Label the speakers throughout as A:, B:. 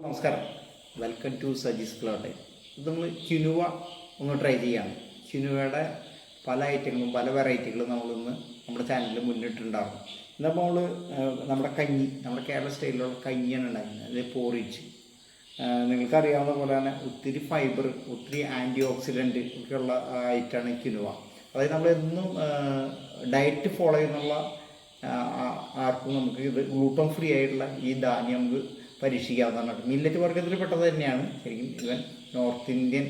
A: നമസ്കാരം, welcome to Saji's ക്ലോട്ടെ. ഇത് നമ്മൾ ക്വിനുവ ഒന്ന് ട്രൈ ചെയ്യാണ്. ക്വിനുവയുടെ പല ഐറ്റങ്ങളും പല വെറൈറ്റികളും നമ്മളിന്ന് നമ്മുടെ ചാനലിൽ മുന്നിട്ടുണ്ടാകും. ഇന്നപ്പോൾ നമ്മുടെ നമ്മുടെ കേരള സ്റ്റൈലിലുള്ള കഞ്ഞിയാണ് ഉണ്ടാക്കുന്നത്. അത് പോറിച്ച് നിങ്ങൾക്കറിയാവുന്ന പോലെ തന്നെ ഒത്തിരി ഫൈബർ, ഒത്തിരി ആൻറ്റി ഓക്സിഡൻറ്റ് ഒക്കെയുള്ള ഐറ്റമാണ് ക്വിനുവ. അതായത് നമ്മളെന്നും ഡയറ്റ് ഫോളോ ചെയ്യുന്നുള്ള ആർക്കും നമുക്ക് ഇത് ഗ്ലൂട്ടൻ ഫ്രീ ആയിട്ടുള്ള ഈ ധാന്യം നമുക്ക് പരീക്ഷിക്കാവുന്നതാണ്. മില്ലറ്റ് വർഗത്തിൽ പെട്ടത് തന്നെയാണ്. ശരിക്കും ഇവൻ നോർത്ത് ഇന്ത്യൻ,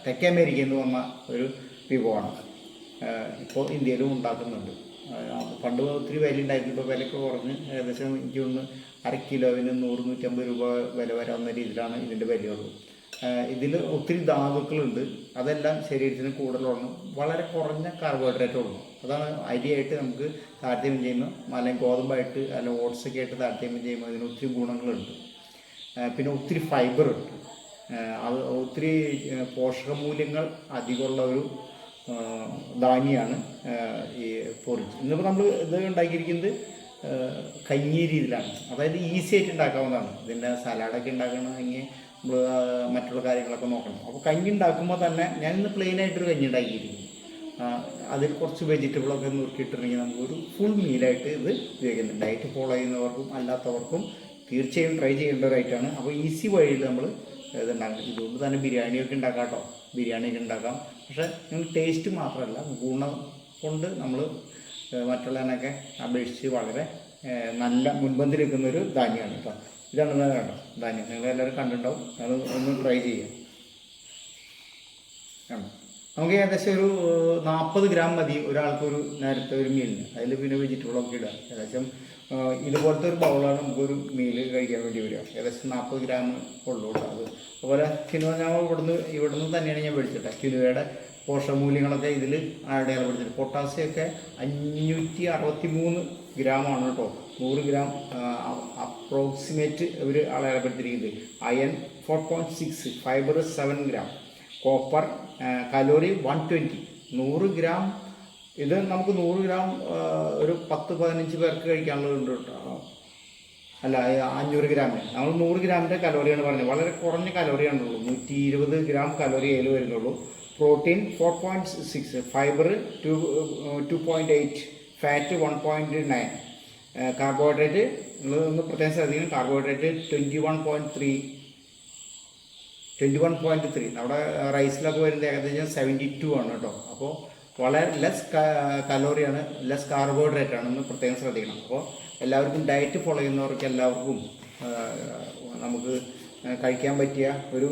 A: തെക്കേ അമേരിക്കയിൽ നിന്ന് വന്ന ഒരു വിഭവമാണ്. ഇപ്പോൾ ഇന്ത്യയിലും ഉണ്ടാക്കുന്നുണ്ട്. പണ്ട് ഒത്തിരി വില ഉണ്ടായിരുന്നു. ഇപ്പോൾ വിലയൊക്കെ കുറഞ്ഞ് ഏകദേശം എനിക്ക് ഒന്ന് അര കിലോവിന് 100-150 രൂപ വില വരാവുന്ന രീതിയിലാണ് ഇതിൻ്റെ വിലയുള്ളൂ. ഇതിൽ ഒത്തിരി ധാതുക്കളുണ്ട്. അതെല്ലാം ശരീരത്തിന് കൂടുതലുള്ളൂ. വളരെ കുറഞ്ഞ കാർബോഹൈഡ്രേറ്റ് ഉള്ളൂ. അതാണ് അരിയായിട്ട് നമുക്ക് താരതമ്യം ചെയ്യുമ്പോൾ, അല്ലെങ്കിൽ ഗോതമ്പായിട്ട് അല്ല ഓട്സൊക്കെ ആയിട്ട് താരതമ്യം ചെയ്യുമ്പോൾ ഇതിന് ഒത്തിരി ഗുണങ്ങളുണ്ട്. പിന്നെ ഒത്തിരി ഫൈബർ ഉണ്ട്. അത് ഒത്തിരി പോഷകമൂല്യങ്ങൾ അധികമുള്ള ഒരു ധാന്യമാണ് ഈ പൊറിച്ച്. ഇന്നിപ്പോൾ നമ്മൾ ഇത് ഉണ്ടാക്കിയിരിക്കുന്നത് കഞ്ഞി രീതിയിലാണ്. അതായത് ഈസി ആയിട്ട് ഉണ്ടാക്കാവുന്നതാണ്. ഇതിൻ്റെ സലാഡൊക്കെ ഉണ്ടാക്കണമെങ്കിൽ നമ്മൾ മറ്റുള്ള കാര്യങ്ങളൊക്കെ നോക്കണം. അപ്പോൾ കഞ്ഞി ഉണ്ടാക്കുമ്പോൾ തന്നെ ഞാനിന്ന് പ്ലെയിനായിട്ടൊരു കഞ്ഞി ഉണ്ടാക്കിയിരിക്കുന്നു. അതിൽ കുറച്ച് വെജിറ്റബിളൊക്കെ നുറുക്കിയിട്ടുണ്ടെങ്കിൽ നമുക്കൊരു ഫുൾ മീലായിട്ട് ഇത് ഉപയോഗിക്കുന്നുണ്ട്. ഡയറ്റ് ഫോളോ ചെയ്യുന്നവർക്കും അല്ലാത്തവർക്കും തീർച്ചയായും ട്രൈ ചെയ്യേണ്ട ഒരു ഐറ്റമാണ്. അപ്പോൾ ഈസി വഴിയിൽ നമ്മൾ ഇതുണ്ടാക്കും. ഇതുകൊണ്ട് തന്നെ ബിരിയാണിയൊക്കെ ഉണ്ടാക്കാം കേട്ടോ. ബിരിയാണിയൊക്കെ ഉണ്ടാക്കാം. പക്ഷേ നിങ്ങൾ ടേസ്റ്റ് മാത്രമല്ല, ഗുണം കൊണ്ട് നമ്മൾ മറ്റുള്ളതിനൊക്കെ അപേക്ഷിച്ച് വളരെ നല്ല മുൻപന്തിൽ നിൽക്കുന്നൊരു ധാന്യമാണ് കേട്ടോ. ഇതാണ് കേട്ടോ ധാന്യം. നിങ്ങളെല്ലാവരും കണ്ടിട്ടുണ്ടാവും. അത് ഒന്ന് ട്രൈ ചെയ്യാം. നമുക്ക് ഏകദേശം ഒരു 40 ഗ്രാം മതി ഒരാൾക്കൊരു നേരത്തെ ഒരു മീലിന്. അതിൽ പിന്നെ വെജിറ്റബിളൊക്കെ ഇടുക. ഏകദേശം ഇതുപോലത്തെ ഒരു ബൗളാണ് നമുക്കൊരു മീൽ കഴിക്കാൻ വേണ്ടി വരിക. ഏകദേശം 40 ഗ്രാം ഉള്ളൂ കേട്ടോ. അത് അതുപോലെ കിനുവ ഞാൻ ഇവിടുന്ന് തന്നെയാണ് ഞാൻ മേടിച്ചിട്ട്. കിനുവയുടെ പോഷകമൂല്യങ്ങളൊക്കെ ഇതിൽ അടയാളപ്പെടുത്തിയിട്ട് പൊട്ടാസ്യമൊക്കെ 563 ഗ്രാമാണ് കേട്ടോ. 100 ഗ്രാം അപ്രോക്സിമേറ്റ് ഒരു അടയാളപ്പെടുത്തിയിരിക്കുന്നത്. Iron 4.6, fibre 7 gram, copper calorie 120. 100 gram ഇത് നമുക്ക് 100 ഗ്രാം ഒരു 10-15 പേർക്ക് കഴിക്കാനുള്ളതുണ്ട് കേട്ടോ. അല്ല, 500 ഗ്രാമിന് നമ്മൾ 100 ഗ്രാമിൻ്റെ കലോറിയാണ് പറഞ്ഞത്. വളരെ കുറഞ്ഞ കലോറിയാണുള്ളൂ. 120 ഗ്രാം കലോറി അതിൽ വരുന്നുള്ളൂ. പ്രോട്ടീൻ 4.6, ഫൈബർ 2.8, ഫാറ്റ് 1.9, കാർബോഹൈഡ്രേറ്റ് ഒന്ന് പ്രത്യേകം ശ്രദ്ധിക്കണം. കാർബോഹൈഡ്രേറ്റ് 21.3. നമ്മുടെ റൈസിലൊക്കെ വരുന്നത് ഏകദേശം 72 ആണ് കേട്ടോ. അപ്പോൾ വളരെ ലെസ് കലോറിയാണ്, ലെസ് കാർബോഹൈഡ്രേറ്റ് ആണ്. ഒന്ന് പ്രത്യേകം ശ്രദ്ധിക്കണം. അപ്പോൾ എല്ലാവർക്കും ഡയറ്റ് ഫോളോ ചെയ്യുന്നവർക്ക് എല്ലാവർക്കും നമുക്ക് കഴിക്കാൻ പറ്റിയ ഒരു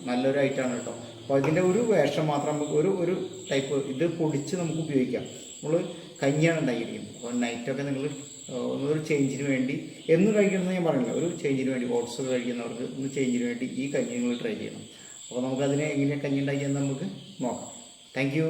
A: നല്ലൊരു ഐറ്റമാണ് കേട്ടോ. അപ്പോൾ ഇതിൻ്റെ ഒരു വേഷം മാത്രം നമുക്ക് ഒരു ടൈപ്പ് ഇത് പൊടിച്ച് നമുക്ക് ഉപയോഗിക്കാം. നമ്മൾ കഞ്ഞിയാണ് ഉണ്ടാക്കിയിരിക്കുന്നത്. അപ്പോൾ നൈറ്റൊക്കെ നിങ്ങൾ ഒന്നൊരു ചേഞ്ചിന് വേണ്ടി എന്നും കഴിക്കണമെന്ന് ഞാൻ പറയുന്നില്ല. ഒരു ചേഞ്ചിന് വേണ്ടി ഓട്സ് കഴിക്കുന്നവർക്ക് ഒന്ന് ചേഞ്ചിന് വേണ്ടി ഈ കഞ്ഞി നിങ്ങൾ ട്രൈ ചെയ്യണം. അപ്പോൾ നമുക്കതിനെ എങ്ങനെയാണ് കഞ്ഞി ഉണ്ടാക്കിയെന്ന് നമുക്ക് നോക്കാം. Thank you.